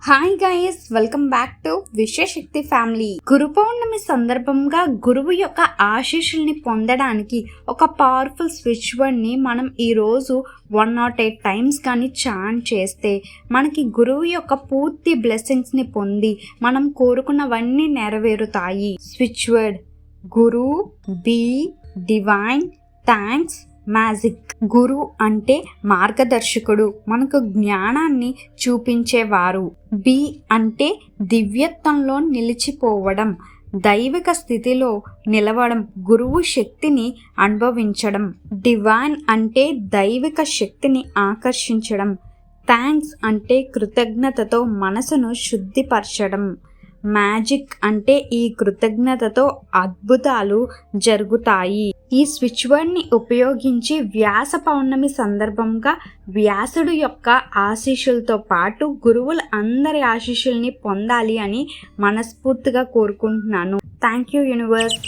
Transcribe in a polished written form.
Hi guys, welcome back to Vishwashakti family. Guru Purnima సందర్భంగా గురువు యొక్క ఆశీస్సుల్ని పొందడానికి ఒక పవర్ఫుల్ స్విచ్ వర్డ్ని మనం ఈరోజు 108 టైమ్స్ కానీ చాంట్ చేస్తే మనకి గురువు యొక్క పూర్తి బ్లెస్సింగ్స్ని పొంది మనం కోరుకున్నవన్నీ నెరవేరుతాయి. Switch word guru, be, divine, thanks, magic. గురు అంటే మార్గదర్శకుడు, మనకు జ్ఞానాన్ని చూపించేవారు. బి అంటే దివ్యత్వంలో నిలిచిపోవడం, దైవిక స్థితిలో నిలవడం, గురువు శక్తిని అనుభవించడం. డివైన్ అంటే దైవిక శక్తిని ఆకర్షించడం. థ్యాంక్స్ అంటే కృతజ్ఞతతో మనసును శుద్ధిపరచడం. మ్యాజిక్ అంటే ఈ కృతజ్ఞతతో అద్భుతాలు జరుగుతాయి. ఈ స్విచ్ వర్డ్ని ఉపయోగించి వ్యాస పౌర్ణమి సందర్భంగా వ్యాసుడు యొక్క ఆశీస్సులతో పాటు గురువుల అందరి ఆశీస్సుల్ని పొందాలి అని మనస్ఫూర్తిగా కోరుకుంటున్నాను. Thank you universe.